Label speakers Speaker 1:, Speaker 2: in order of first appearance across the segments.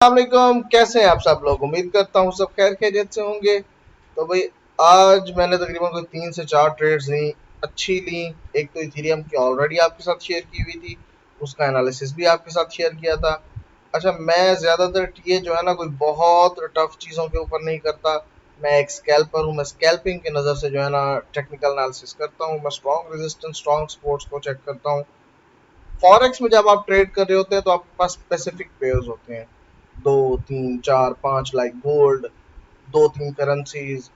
Speaker 1: अस्सलामुअलैकुम, कैसे हैं आप सब लोग। उम्मीद करता हूँ सब खैर खैरियत से होंगे। तो भाई आज मैंने तकरीबन कोई 3 से 4 ट्रेड्स ली, अच्छी ली। एक तो इथेरियम की ऑलरेडी आपके साथ शेयर की हुई थी, उसका एनालिसिस भी आपके साथ शेयर किया था। अच्छा, मैं ज़्यादातर ये जो है ना कोई बहुत टफ चीज़ों के ऊपर नहीं करता। मैं एक स्कैल्पर हूँ, मैं स्कैल्पिंग की नज़र से जो है ना टेक्निकल एनालिसिस करता हूँ। मैं स्ट्रॉन्ग रेजिस्टेंस, स्ट्रॉन्ग सपोर्ट्स को चेक करता हूँ। फॉरेक्स में जब आप ट्रेड कर रहे होते हैं तो आपके पास स्पेसिफिक पेयर्स होते हैं, 2 3 4 5, लाइक गोल्ड, 2 3 करेंसीज।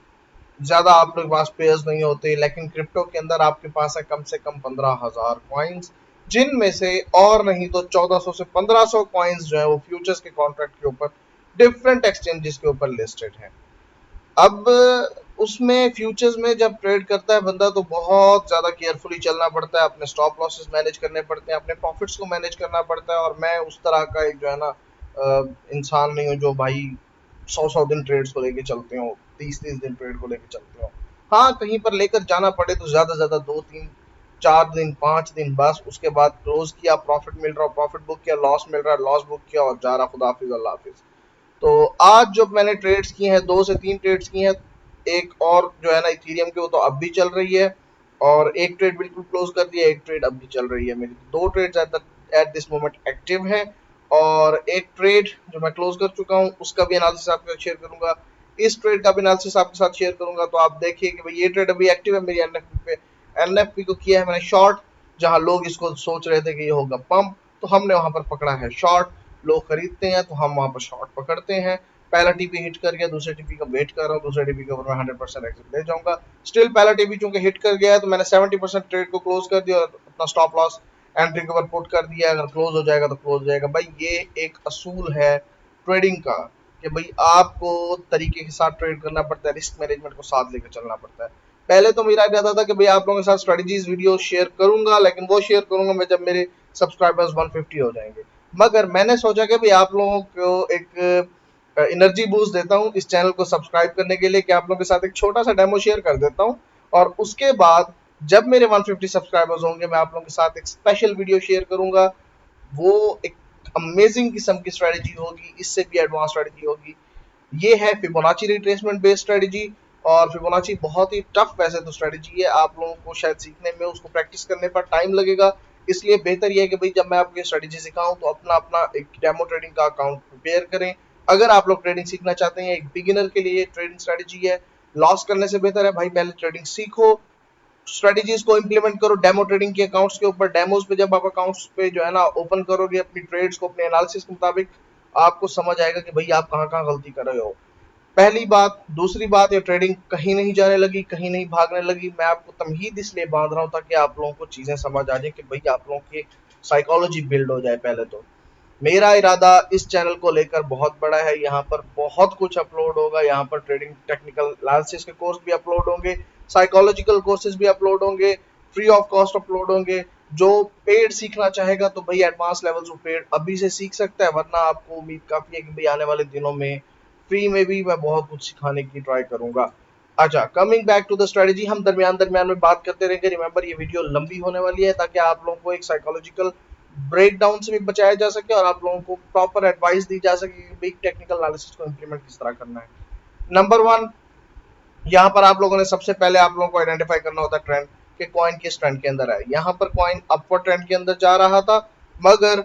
Speaker 1: ज़्यादा आप लोग के पास पेयर्स नहीं होते, लेकिन क्रिप्टो के अंदर आपके पास है कम से कम 15,000 कॉइन्स, जिनमें से और नहीं तो 1400 से 1500 कॉइन्स जो है वो फ्यूचर्स के कॉन्ट्रैक्ट के ऊपर डिफरेंट एक्सचेंजेस के ऊपर लिस्टेड है। अब उसमें फ्यूचर्स में जब ट्रेड करता है बंदा तो बहुत ज़्यादा केयरफुली चलना पड़ता है, अपने स्टॉप लॉसेस मैनेज करने पड़ते हैं, अपने प्रॉफिट्स को मैनेज करना पड़ता है। और मैं उस तरह का एक जो है ना इंसान नहीं हूँ जो भाई 100 100 दिन ट्रेड्स को लेके चलते हो, 30 30 दिन ट्रेड को लेके चलते हो। हाँ, कहीं पर लेकर जाना पड़े तो ज़्यादा से ज़्यादा 2 3 4 दिन 5 दिन, बस उसके बाद क्लोज किया, प्रॉफिट मिल रहा, प्रॉफिट बुक किया, लॉस मिल रहा है, लॉस बुक किया और जा रहा, खुदा हाफिज, अल्लाह हाफिज। तो आज जो मैंने ट्रेड्स की हैं, 2 से 3 ट्रेड्स की हैं। एक और जो है ना इथेरियम की, वो तो अब भी चल रही है, और एक ट्रेड बिल्कुल क्लोज कर दिया, एक ट्रेड अब भी चल रही है। मेरी दो trades at this moment active है, और एक ट्रेड जो मैं क्लोज कर चुका हूँ उसका भी एनालिसिस आपके साथ शेयर करूंगा। इस ट्रेड का भी एनालिसिस आपके साथ शेयर करूंगा। तो आप देखिए कि भाई ये ट्रेड अभी एक्टिव है मेरी एनएफपी पे। एनएफपी को किया है मैंने शॉर्ट, जहां लोग इसको सोच रहे थे कि ये होगा पंप, तो हमने वहां पर पकड़ा है शॉर्ट। लोग खरीदते हैं तो हम वहां पर शॉर्ट पकड़ते हैं। पहला टीपी हिट कर गया, दूसरे टीपी का वेट कर रहा हूँ, दूसरे टीपी के ऊपर मैं 100% एग्जिट ले जाऊंगा। स्टिल पहला टीपी चूंकि हिट कर गया है तो मैंने 70% ट्रेड को क्लोज कर दिया और अपना स्टॉप लॉस एंट्री के ऊपर पुट कर दिया। अगर क्लोज हो जाएगा तो क्लोज हो जाएगा। भाई ये एक असूल है ट्रेडिंग का, कि भाई आपको तरीके के साथ ट्रेड करना पड़ता है, रिस्क मैनेजमेंट को साथ लेकर चलना पड़ता है। पहले तो मेरा इरादा था कि भाई आप लोगों के साथ स्ट्रेटजीज वीडियो शेयर करूंगा, लेकिन वो शेयर करूंगा मैं जब मेरे सब्सक्राइबर्स 150 हो जाएंगे। मगर मैंने सोचा कि भाई आप लोगों को एक एनर्जी बूस्ट देता हूँ इस चैनल को सब्सक्राइब करने के लिए, कि आप लोगों के साथ एक छोटा सा डेमो शेयर कर देता हूँ। और उसके बाद जब मेरे 150 सब्सक्राइबर्स होंगे मैं आप लोगों के साथ एक स्पेशल वीडियो शेयर करूंगा। वो एक अमेजिंग किस्म की स्ट्रेटजी होगी, इससे भी एडवांस स्ट्रेटजी होगी। ये है फिबोनाची रिट्रेसमेंट बेस्ड स्ट्रेटजी। और फिबोनाची बहुत ही टफ वैसे तो स्ट्रेटजी है, आप लोगों को शायद सीखने में, उसको प्रैक्टिस करने पर टाइम लगेगा। इसलिए बेहतर यह है कि भाई जब मैं आपको ये स्ट्रेटजी सिखाऊं तो अपना अपना एक डेमो ट्रेडिंग का अकाउंट प्रिपेयर करें। अगर आप लोग ट्रेडिंग सीखना चाहते हैं, एक बिगिनर के लिए ट्रेडिंग स्ट्रेटजी है। लॉस करने से बेहतर है भाई पहले ट्रेडिंग सीखो, स्ट्रेटजीज को इंप्लीमेंट करो डेमो ट्रेडिंग के अकाउंट्स के ऊपर। डेमोज पे जब आप अकाउंट्स पे जो है ना ओपन करोगे अपनी ट्रेड्स को अपने एनालिसिस के मुताबिक, आपको समझ आएगा कि भाई आप कहाँ कहाँ गलती कर रहे हो। पहली बात। दूसरी बात, ये ट्रेडिंग कहीं नहीं जाने लगी, कहीं नहीं भागने लगी। मैं आपको तमहीद इसलिए बांध रहा हूँ ताकि आप लोगों को चीजें समझ आ जाए, कि भाई आप लोगों की साइकोलॉजी बिल्ड हो जाए। पहले तो मेरा इरादा इस चैनल को लेकर बहुत बड़ा है, यहाँ पर बहुत कुछ अपलोड होगा। यहाँ पर ट्रेडिंग टेक्निकल एनालिसिस के कोर्स भी अपलोड होंगे, साइकोलॉजिकल कोर्सेज भी अपलोड होंगे, फ्री ऑफ कॉस्ट अपलोड होंगे। जो पेड सीखना चाहेगा तो भाई एडवांस लेवल्स वो पेड अभी से सीख सकता है, वरना आपको उम्मीद काफी है कि भाई आने वाले दिनों में फ्री में भी मैं बहुत कुछ सिखाने की ट्राई करूंगा। अच्छा, coming back to the strategy, हम दरमियान दरमियान में बात करते रहेंगे। रिमेंबर ये वीडियो लंबी होने वाली है ताकि आप लोगों को एक साइकोलॉजिकल ब्रेक डाउन से भी बचाया जा सके और आप लोगों को प्रॉपर एडवाइस दी जा सके कि बिग टेक्निकल एनालिसिस को इंप्लीमेंट किस तरह करना है। नंबर वन, यहाँ पर आप लोगों ने सबसे पहले आप लोगों को आइडेंटिफाई करना होता है ट्रेंड, कि कॉइन किस ट्रेंड के अंदर है। यहाँ पर कॉइन अपवर्ड ट्रेंड के अंदर जा रहा था, मगर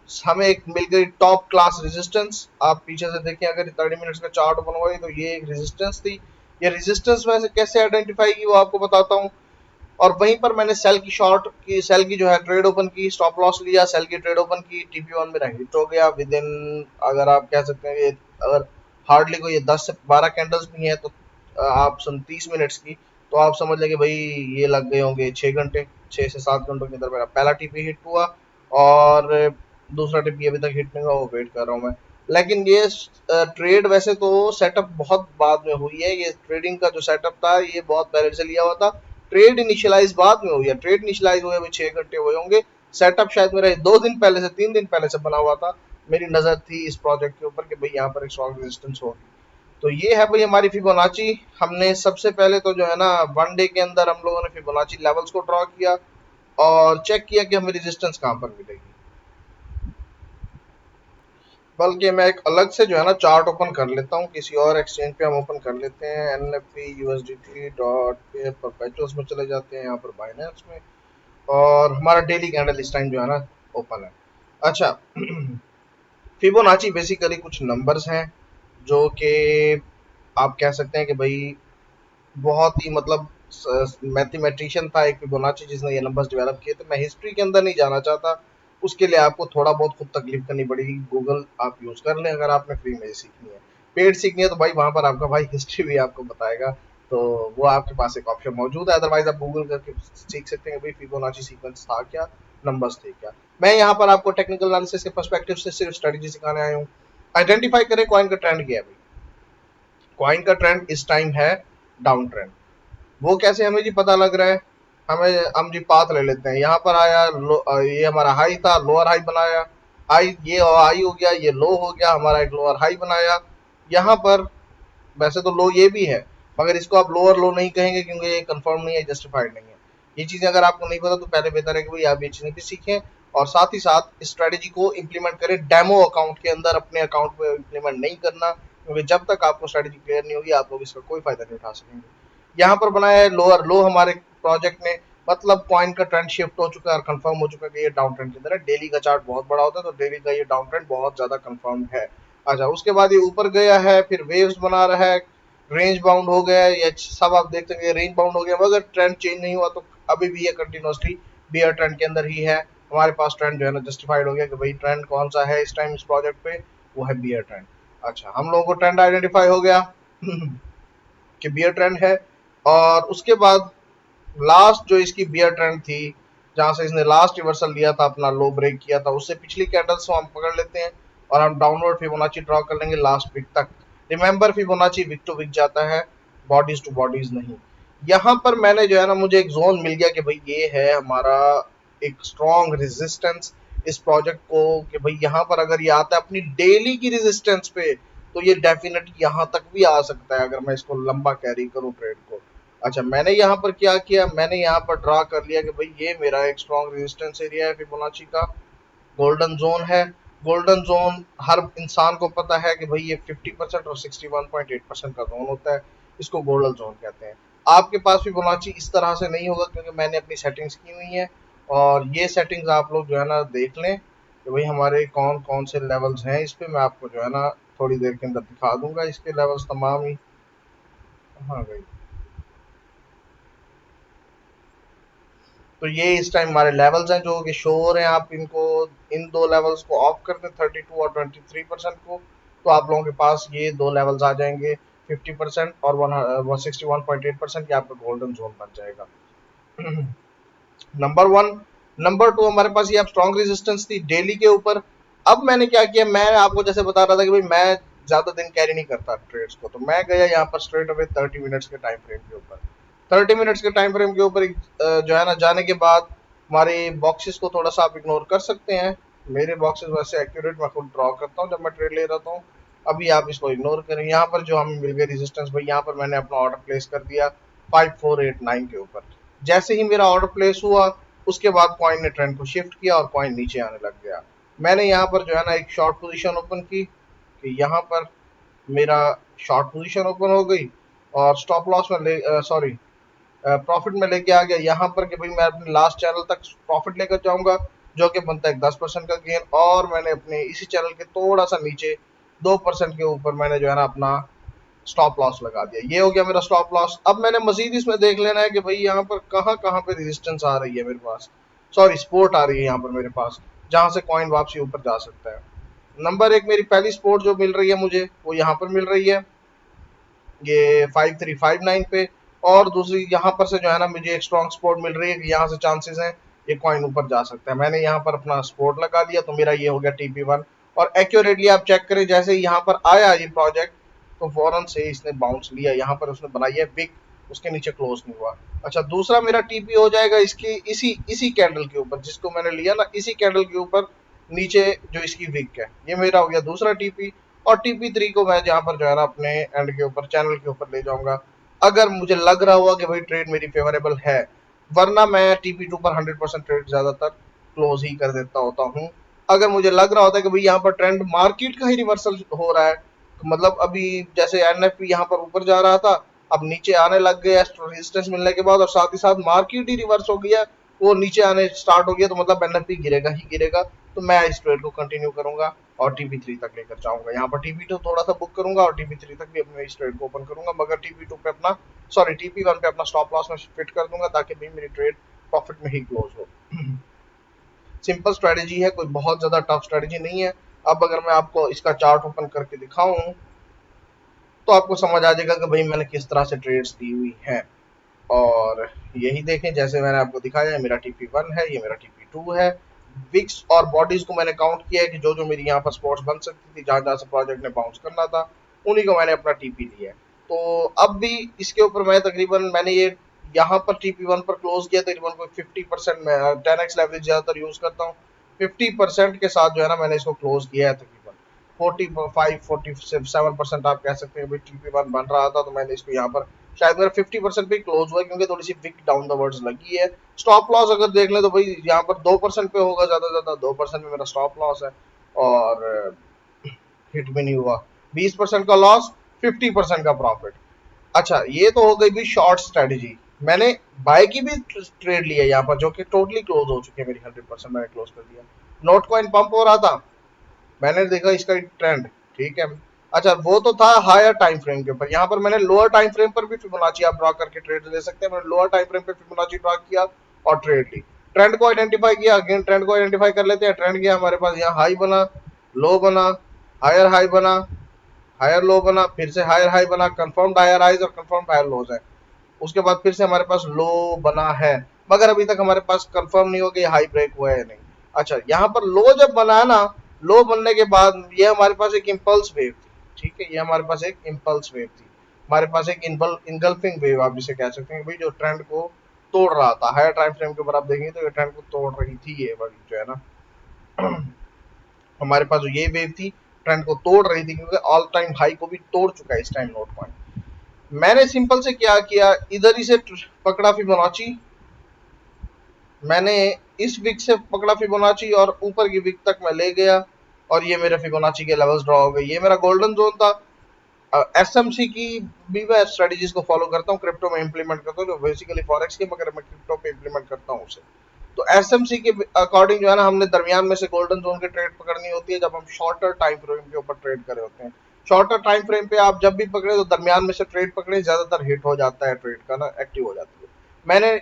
Speaker 1: हमें एक मिल गई टॉप क्लास रेजिस्टेंस। आप पीछे से देखें, अगर 30 मिनट्स का चार्ट ओपन हुआ तो ये एक रेजिस्टेंस थी। ये रेजिस्टेंस वैसे कैसे आइडेंटिफाई की वो आपको बताता हूँ। और वहीं पर मैंने सेल की जो है ट्रेड ओपन की, स्टॉप लॉस लिया, सेल की ट्रेड ओपन की, टीपी वन मेरा हिट हो गया विद इन, अगर आप कह सकते हैं कि अगर हार्डली कोई 10 से 12 कैंडल्स भी हैं तो आप सुन 30 मिनट्स की, तो आप समझ लेंगे भाई ये लग गए होंगे 6 घंटे। 6 से 7 घंटों के अंदर मेरा पहला टीपी हिट हुआ, और दूसरा टीपी अभी तक हिट नहीं हुआ, वो वेट कर रहा हूँ मैं। लेकिन ये ट्रेड वैसे तो सेटअप बहुत बाद में हुई है। ये ट्रेडिंग का जो सेटअप था ये बहुत पहले से लिया हुआ था। ट्रेड इनिशियलाइज बाद में हुई है, ट्रेड इनिशियलाइज हुए अभी 6 घंटे हुए होंगे। सेटअप शायद मेरा 2 दिन पहले से 3 दिन पहले से बना हुआ था। मेरी नजर थी इस प्रोजेक्ट के ऊपर कि भाई यहाँ पर एक स्ट्रॉन्ग रेजिस्टेंस होगी। तो ये है भाई हमारी फिबोनाची। हमने सबसे पहले तो जो है ना 1 डे के अंदर हम लोगों ने फिबोनाची लेवल्स को ड्रॉ किया और चेक किया कि हमें रेजिस्टेंस कहाँ पर मिलेगी। बल्कि मैं एक अलग से जो है ना चार्ट ओपन कर लेता हूँ, किसी और एक्सचेंज पे हम ओपन कर लेते हैं। NFP USDT डॉट पे परपेचुअल्स में चले जाते हैं, यहाँ पर बाइनेंस में, और हमारा डेली कैंडल इस टाइम जो है ना ओपन है। अच्छा, फिबोनाची बेसिकली कुछ नंबर्स हैं जो कि आप कह सकते हैं कि भाई बहुत ही मतलब मैथमेटिशियन था एक फिबोनाची जिसने ये नंबर्स डेवलप किए थे। मैं हिस्ट्री के अंदर नहीं जाना चाहता, उसके लिए आपको थोड़ा बहुत खुद तकलीफ करनी पड़ेगी। गूगल आप यूज कर लें अगर आपने फ्री में सीखनी है। पेड सीखनी है तो भाई वहां पर आपका भाई हिस्ट्री भी आपको बताएगा, तो वो आपके पास एक ऑप्शन मौजूद है। अदरवाइज आप गूगल करके सीख सकते हैं भाई फिबोनाची सीक्वेंस था क्या, नंबर्स थे क्या। मैं यहाँ पर आपको टेक्निकल एनालिसिस के पर्सपेक्टिव से सिर्फ स्ट्रेटेजी सिखाने आया हूँ। आइडेंटिफाई करें कॉइन का ट्रेंड क्या है भाई। कॉइन का ट्रेंड इस टाइम है डाउन ट्रेंड। वो कैसे हमें जी पता लग रहा है, हमें हम जी पाथ ले लेते हैं। यहाँ पर आया ये हमारा हाई था, लोअर हाई बनाया, हाई ये हाई हो गया, ये लो हो गया, हमारा एक लोअर हाई बनाया। यहाँ पर वैसे तो लो ये भी है, मगर इसको आप लोअर लो नहीं कहेंगे क्योंकि ये कंफर्म नहीं है, जस्टिफाइड नहीं है। ये चीजें अगर आपको नहीं पता तो पहले बेहतर है कि भाई आप ये चीजें भी सीखें और साथ ही साथ स्ट्रेटेजी को इम्प्लीमेंट करें डेमो अकाउंट के अंदर, अपने अकाउंट पे इम्प्लीमेंट नहीं करना, क्योंकि जब तक आपको स्ट्रेटेजी क्लियर नहीं होगी आप लोग इसका कोई फायदा नहीं उठा सकेंगे। यहाँ पर बनाया है लोअर लो हमारे प्रोजेक्ट ने, मतलब कॉइन का ट्रेंड शिफ्ट हो चुका है और कंफर्म हो चुका है कि ये डाउन ट्रेंड के अंदर है। डेली का चार्ट बहुत बड़ा होता है तो डेली का ये डाउन ट्रेंड बहुत ज्यादा कंफर्म है। अच्छा, उसके बाद ये ऊपर गया है, फिर वेव्स बना रहा है, रेंज बाउंड हो गया है, ये सब आप देखते हैं रेंज बाउंड हो गया, मगर ट्रेंड चेंज नहीं हुआ तो अभी भी ये कंटिन्यूसली बियर ट्रेंड के अंदर ही है। हमारे पास ट्रेंड जो है ना जस्टिफाइड हो गया कि भाई ट्रेंड कौन सा है इस टाइम इस प्रोजेक्ट पे, वो है बियर ट्रेंड। अच्छा, हम लोगों को ट्रेंड आइडेंटिफाई हो गया कि बियर ट्रेंड है। और उसके बाद लास्ट जो इसकी बियर ट्रेंड थी, जहां से इसने लास्ट रिवर्सल लिया था, अपना लो ब्रेक किया था, उससे पिछली कैंडल्स को हम पकड़ लेते हैं और हम डाउनवर्ड फिबोनाची ड्रॉ कर लेंगे लास्ट वीक तक। Remember Fibonacci week to week जाता है, बॉडीज टू बॉडीज नहीं। यहाँ पर मैंने जो है ना मुझे एक जोन मिल गया कि भाई ये है हमारा एक स्ट्रॉन्ग रेजिस्टेंस इस प्रोजेक्ट को, कि भाई यहाँ पर अगर ये आता है अपनी डेली की रेजिस्टेंस पे तो ये डेफिनेटली यहाँ तक भी आ सकता है अगर मैं इसको लंबा कैरी करूँ ट्रेड को। अच्छा, मैंने यहाँ पर क्या किया, मैंने यहाँ पर ड्रा कर लिया कि भाई ये मेरा एक स्ट्रॉन्ग रेजिस्टेंस एरिया है फिबोनाची का, गोल्डन जोन है। गोल्डन जोन हर इंसान को पता है कि भाई ये 50% और 61.8% का जोन होता है, इसको गोल्डन जोन कहते हैं। आपके पास फिबोनाची इस तरह से नहीं होगा क्योंकि मैंने अपनी सेटिंग्स की हुई है, और ये सेटिंग्स आप लोग जो है ना देख लें कि भाई हमारे कौन कौन से लेवल्स हैं इस पे। मैं आपको जो है ना थोड़ी देर के अंदर दिखा दूंगा इसके लेवल्स तमाम ही। हाँ भाई, तो ये इस टाइम हमारे लेवल्स हैं जो कि शो हो रहे हैं। आप इनको इन दो लेवल्स को ऑफ कर दें, 32 और 23% को, तो आप लोगों के पास ये दो लेवल्स आ जाएंगे, 50% और 61.8%। ये आपका गोल्डन जोन बन जाएगा। Number one. नंबर टू, हमारे पास ये अब स्ट्रॉन्ग रेजिस्टेंस थी डेली के ऊपर। अब मैंने क्या किया, मैं आपको जैसे बता रहा था कि भाई मैं ज्यादा दिन कैरी नहीं करता ट्रेड्स को, तो मैं गया यहाँ पर स्ट्रेट अवे 30 मिनट्स के टाइम फ्रेम के ऊपर। 30 मिनट्स के टाइम फ्रेम के ऊपर जो है ना जाने के बाद हमारे बॉक्सेस को थोड़ा सा आप इग्नोर कर सकते हैं। मेरे बॉक्सेस वैसे एक्यूरेट मैं खुद ड्रॉ करता हूँ जब मैं ट्रेड ले रहा हूँ। अभी आप इसको इग्नोर करें। यहाँ पर जो हमें मिल गई रेजिस्टेंस भाई, यहाँ पर मैंने अपना ऑर्डर प्लेस कर दिया 5489 के ऊपर। जैसे ही मेरा ऑर्डर प्लेस हुआ उसके बाद कॉइन ने ट्रेंड को शिफ्ट किया और कॉइन नीचे आने लग गया। मैंने यहाँ पर जो है ना एक शॉर्ट पोजीशन ओपन की कि यहाँ पर मेरा शॉर्ट पोजीशन ओपन हो गई और स्टॉप लॉस में ले सॉरी प्रॉफिट में लेके आ गया यहाँ पर कि भाई मैं अपने लास्ट चैनल तक प्रॉफिट लेकर जाऊंगा, जो कि बनता है 10% का गेन। और मैंने अपने इसी चैनल के थोड़ा सा नीचे 2% के ऊपर मैंने जो है ना अपना स्टॉप लॉस लगा दिया। ये हो गया मेरा स्टॉप लॉस। अब मैंने मजीद इसमें देख लेना है कि भाई यहाँ पर कहाँ कहाँ पे रेजिस्टेंस आ रही है मेरे पास, सॉरी सपोर्ट आ रही है यहाँ पर मेरे पास, जहां से कॉइन वापसी ऊपर जा सकता है। नंबर एक, मेरी पहली सपोर्ट जो मिल रही है मुझे वो यहाँ पर मिल रही है, ये 5359 पे। और दूसरी यहाँ पर से जो है ना मुझे एक स्ट्रॉन्ग सपोर्ट मिल रही है कि यहाँ से चांसेस हैं ये कॉइन ऊपर जा सकता है। मैंने यहाँ पर अपना सपोर्ट लगा दिया तो मेरा ये हो गया TP1। और एक्यूरेटली आप चेक करें, जैसे ही यहाँ पर आया ये प्रोजेक्ट तो फौरन से इसने बाउंस लिया, यहाँ पर उसने बनाई है विक, उसके नीचे क्लोज नहीं हुआ। अच्छा, दूसरा मेरा टीपी हो जाएगा इसकी इसी इसी कैंडल के ऊपर, जिसको मैंने लिया ना इसी कैंडल के ऊपर नीचे जो इसकी विक है, ये मेरा हो गया दूसरा टीपी। और TP3 को मैं यहाँ पर जो है ना अपने एंड के ऊपर चैनल के ऊपर ले जाऊंगा अगर मुझे लग रहा हुआ कि भाई ट्रेड मेरी फेवरेबल है, वरना मैं TP2 पर 100% ट्रेड ज्यादातर क्लोज ही कर देता होता हूँ। अगर मुझे लग रहा होता है कि भाई यहाँ पर ट्रेंड मार्केट का ही रिवर्सल हो रहा है, मतलब अभी जैसे एनएफपी यहाँ पर ऊपर जा रहा था, अब नीचे आने लग गया रेजिस्टेंस मिलने के बाद, और साथ ही साथ मार्केट ही रिवर्स हो गया, वो नीचे आने स्टार्ट हो गया, तो मतलब एनएफपी गिरेगा ही गिरेगा। तो मैं इस ट्रेड को कंटिन्यू करूंगा और टीपी3 तक लेकर जाऊंगा। यहाँ पर टीपी2 थोड़ा सा बुक करूंगा और टीपी3 तक भी अपने इस ट्रेड को ओपन करूंगा, मगर टीपी2 पे अपना सॉरी टीपी1 पे अपना स्टॉप लॉस में फिट कर दूंगा, ताकि भी मेरी ट्रेड प्रॉफिट में ही क्लोज हो। सिंपल स्ट्रेटेजी है, कोई बहुत ज्यादा टफ स्ट्रेटेजी नहीं है। अब अगर मैं आपको इसका चार्ट ओपन करके दिखाऊं तो आपको समझ आ जाएगा कि भाई मैंने किस तरह से ट्रेड्स दी हुई हैं। और यही देखें, जैसे मैंने आपको दिखाया है, मेरा टीपी1 है, ये मेरा टीपी2 है। विक्स और बॉडीज को मैंने काउंट किया है कि जो जो मेरी यहाँ पर स्पॉट्स बन सकती थी, जहां जहां से प्रोजेक्ट ने बाउंस करना था, उन्हीं को मैंने अपना टीपी लिया है। तो अब भी इसके ऊपर मैं तकरीबन मैंने ये यहाँ पर टीपी1 पर क्लोज किया तकरीबन कोई 50%, में 10x लेवरेज ज्यादातर यूज करता हूँ, 50% के साथ जो है ना मैंने इसको क्लोज किया है। तकरीबन 47% आप कह सकते हैं भाई टीपी1 बन रहा था, तो मैंने इसको यहाँ पर शायद मेरा 50% पे क्लोज हुआ, क्योंकि थोड़ी सी विक डाउन द वर्ड्स लगी है। स्टॉप लॉस अगर देख लें तो भाई यहाँ पर 2% पे होगा, ज्यादा ज्यादा 2% में मेरा स्टॉप लॉस है, और हिट भी नहीं हुआ। 20% का लॉस, 50% का प्रॉफिट। अच्छा, ये तो हो गई भी शॉर्ट स्ट्रेटेजी। मैंने बाय की भी ट्रेड लिया यहाँ पर, जो कि टोटली क्लोज हो चुकी है मेरी, 100% मैंने क्लोज कर दिया। नोट कॉइन पंप हो रहा था, मैंने देखा इसका ट्रेंड, ठीक है। अच्छा, वो तो था हायर टाइम फ्रेम के ऊपर, यहाँ पर मैंने लोअर टाइम फ्रेम पर भी फिबोनाची आप ड्रॉ करके ट्रेड ले सकते हैं। मैंने लोअर टाइम फ्रेम पे फिबोनाची ड्रॉ किया और ट्रेड ली, ट्रेंड को आइडेंटिफाई किया। अगेन ट्रेंड को आइडेंटिफाई कर लेते हैं। ट्रेंड किया, हमारे पास यहाँ हाई बना, लो बना, हायर हाई बना, हायर लो बना, फिर से हायर हाई बना, कंफर्म्ड हायर हाइज और कंफर्म्ड हायर लोज है। उसके बाद फिर से हमारे पास लो बना है, मगर अभी तक हमारे पास कंफर्म नहीं हो कि हाई ब्रेक हुआ है या नहीं। अच्छा, यहाँ पर लो जब बना ना, लो बनने के बाद ये हमारे पास एक इम्पल्स वेव थी, ठीक है, ये हमारे पास एक इम्पल्स वेव थी, हमारे पास एक इनगल्फिंग वेव आप जिसे कह सकते हैं भाई, जो ट्रेंड को तोड़ रहा था। हायर टाइम फ्रेम के ऊपर आप देखेंगे तो ये ट्रेंड को तोड़ रही थी, ये वाली जो है ना हमारे पास जो ये वेव थी ट्रेंड को तोड़ रही थी, क्योंकि ऑल टाइम हाई को भी तोड़ चुका है इस टाइम नोट पॉइंट। मैंने सिंपल से क्या किया, इधर ही से पकड़ा फिबोनाची, मैंने इस विक से पकड़ा फिबोनाची और ऊपर की विक तक मैं ले गया, और ये मेरे फिबोनाची के लेवल्स ड्रॉ हो गए। ये मेरा गोल्डन जोन था। एसएमसी की भी मैं स्ट्रेटेजीज को फॉलो करता हूँ, क्रिप्टो में इंप्लीमेंट करता हूँ, जो बेसिकली फॉरेक्स की, मगर मैं क्रिप्टो पे इंप्लीमेंट करता हूँ उसे। तो एसएमसी के अकॉर्डिंग जो है ना, हमने दरमियान में से गोल्डन जोन की ट्रेड पकड़नी होती है, जब हम शॉर्टर टाइम फ्रेम के ऊपर ट्रेड कर रहे होते हैं। शॉर्टर टाइम फ्रेम पे आप जब भी पकड़े तो दरमियान में से ट्रेड पकड़े, ज्यादातर हिट हो जाता है, ट्रेड का ना एक्टिव हो जाती है। मैंने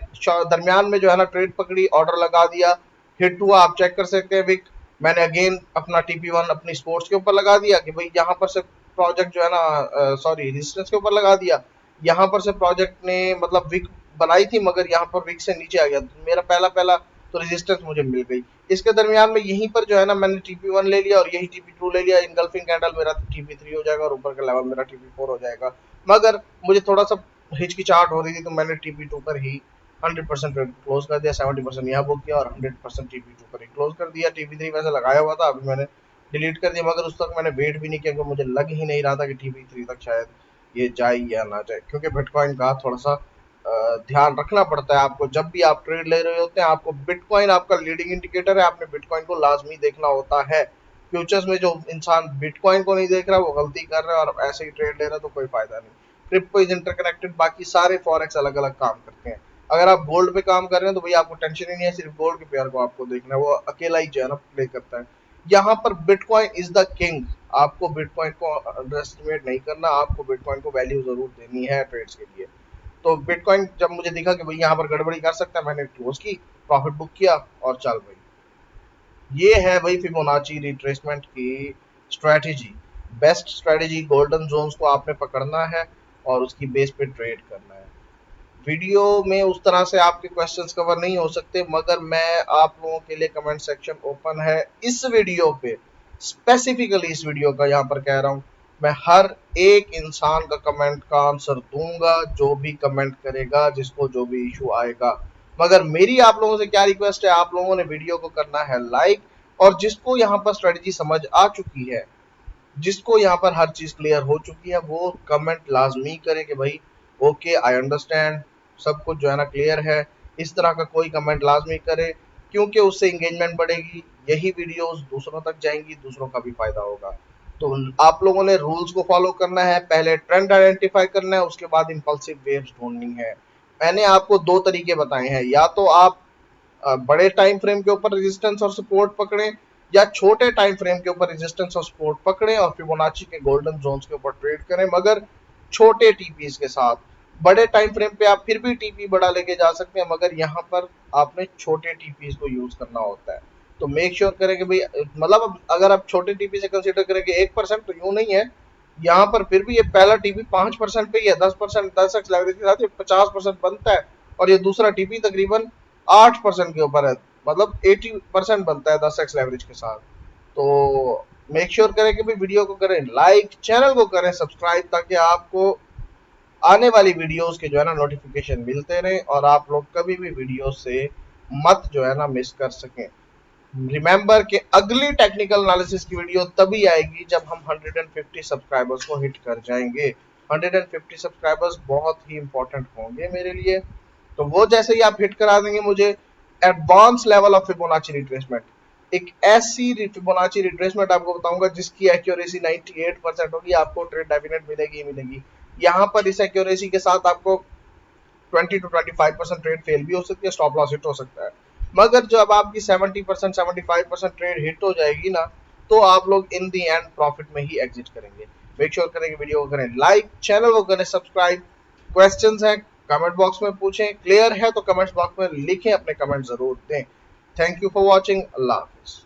Speaker 1: दरमियान में जो है ना ट्रेड पकड़ी, ऑर्डर लगा दिया, हिट हुआ, आप चेक कर सकते हैं विक। मैंने अगेन अपना टीपी1 अपनी स्पोर्ट्स के ऊपर लगा दिया कि भाई यहाँ पर से प्रोजेक्ट जो है ना, सॉरी रेजिस्टेंस के ऊपर लगा दिया। यहाँ पर से प्रोजेक्ट ने मतलब विक बनाई थी, मगर यहाँ पर विक से नीचे आ गया, तो मेरा पहला पहला तो रेजिस्टेंस मुझे मिल गई। इसके दरमियान में यहीं पर जो है ना मैंने टीपी1 ले लिया और यही टीपी2 ले लिया। इनगल्फिंग कैंडल मेरा टीपी3 हो जाएगा और ऊपर का लेवल मेरा टीपी4 हो जाएगा। मगर मुझे थोड़ा सा हिचकिचाहट हो रही थी, तो मैंने टीपी2 पर ही 100% क्लोज कर दिया, 70% यहाँ बुक किया और 100% टीपी2 पर ही क्लोज कर दिया। टीपी3 वैसे लगाया हुआ था, अभी मैंने डिलीट कर दिया, मगर उस तक मैंने वेट भी नहीं किया, क्योंकि मुझे लग ही नहीं रहा था कि टीपी3 तक शायद ये जाए या ना जाए, क्योंकि बिटकॉइन का थोड़ा सा ध्यान रखना पड़ता है आपको। जब भी आप ट्रेड ले रहे होते हैं, आपको बिटकॉइन आपका लीडिंग इंडिकेटर है, आपने बिटकॉइन को लाजमी देखना होता है। फ्यूचर्स में जो इंसान बिटकॉइन को नहीं देख रहा वो गलती कर रहा है, और ऐसे ही ट्रेड ले रहा है तो कोई फायदा नहीं। क्रिप्टो इज इंटरकनेक्टेड, बाकी सारे फॉरेक्स अलग अलग काम करते हैं। अगर आप गोल्ड पे काम कर रहे हैं तो भाई आपको टेंशन ही नहीं है, सिर्फ गोल्ड के पेयर को आपको देखना है, वो अकेला ही जो है ना प्ले करता है। यहाँ पर बिटकॉइन इज द किंग, आपको बिटकॉइन को अंडर एस्टिमेट नहीं करना, आपको बिटकॉइन को वैल्यू जरूर देनी है ट्रेड्स के लिए। तो बिटकॉइन जब मुझे दिखा कि भाई यहाँ पर गड़बड़ी कर सकता है, मैंने क्लोज की, प्रॉफिट बुक किया और चल भाई। ये है भाई फिबोनाची रिट्रेसमेंट की strategy. Best strategy, golden zones को आपने पकड़ना है और उसकी बेस पे ट्रेड करना है। वीडियो में उस तरह से आपके क्वेश्चंस कवर नहीं हो सकते, मगर मैं आप लोगों के लिए कमेंट सेक्शन ओपन है इस वीडियो पे, स्पेसिफिकली इस वीडियो का यहाँ पर कह रहा हूँ। मैं हर एक इंसान का कमेंट का आंसर दूंगा, जो भी कमेंट करेगा, जिसको जो भी इशू आएगा। मगर मेरी आप लोगों से क्या रिक्वेस्ट है, आप लोगों ने वीडियो को करना है लाइक, और जिसको यहाँ पर स्ट्रेटेजी समझ आ चुकी है, जिसको यहाँ पर हर चीज क्लियर हो चुकी है, वो कमेंट लाजमी करे कि भाई ओके आई अंडरस्टैंड, सब कुछ जो है ना क्लियर है। इस तरह का कोई कमेंट लाजमी करे, क्योंकि उससे एंगेजमेंट बढ़ेगी, यही वीडियोस दूसरों तक जाएंगी, दूसरों का भी फायदा होगा। तो आप लोगों ने रूल्स को फॉलो करना है, पहले ट्रेंड आइडेंटिफाई करना है, उसके बाद इंपल्सिव वेव्स ढूंढनी है। मैंने आपको दो तरीके बताए हैं, या तो आप बड़े टाइम फ्रेम के ऊपर रेजिस्टेंस और सपोर्ट पकड़ें, या छोटे टाइम फ्रेम के ऊपर रेजिस्टेंस और सपोर्ट पकड़ें और फिबोनाची के गोल्डन जोन्स के ऊपर ट्रेड करें, मगर छोटे टीपीस के साथ। बड़े टाइम फ्रेम पे आप फिर भी टीपी बड़ा लेके जा सकते हैं, मगर यहाँ पर आपने छोटे टीपीस को यूज करना होता है। तो मेक श्योर करें कि भाई, मतलब अगर आप छोटे टीपी से कंसीडर करेंगे 1%, तो यूं नहीं है, यहाँ पर फिर भी ये पहला टीपी 5% पे ही है, 10%, 10x लेवरेज के साथ ये 50% बनता है, और ये दूसरा टीपी तकरीबन 8% के ऊपर है, मतलब 80% बनता है 10x लेवरेज के साथ। तो मेक श्योर करें कि भाई वीडियो को करें लाइक, चैनल को करें सब्सक्राइब, ताकि आपको आने वाली वीडियोस के जो है ना नोटिफिकेशन मिलते रहे और आप लोग कभी भी वीडियो से मत जो है ना मिस कर सकें। रिमेंबर कि अगली टेक्निकल एनालिसिस की वीडियो तभी आएगी जब हम 150 सब्सक्राइबर्स को हिट कर जाएंगे। 150 सब्सक्राइबर्स बहुत ही इंपॉर्टेंट होंगे मेरे लिए, तो वो जैसे ही आप हिट करा देंगे, मुझे advance level of Fibonacci retracement, एक ऐसी फिबोनाची रिट्रेसमेंट आपको बताऊंगा जिसकी एक्यूरेसी 98% होगी, आपको ट्रेड डेफिनेट मिलेगी ही मिलेगी। यहाँ पर इस एक्यूरेसी के साथ आपको 20 to 25% ट्रेड फेल भी हो सकती है, स्टॉप लॉस हिट हो सकता है, मगर जब आपकी 70% 75% ट्रेड हिट हो जाएगी ना, तो आप लोग इन दी एंड प्रॉफिट में ही एग्जिट करेंगे। मेक श्योर करें कि वीडियो को करें लाइक, चैनल को करें सब्सक्राइब। क्वेश्चंस हैं कमेंट बॉक्स में पूछें, क्लियर है तो कमेंट बॉक्स में लिखें, अपने कमेंट जरूर दें। Thank you for watching. Allah Hafiz.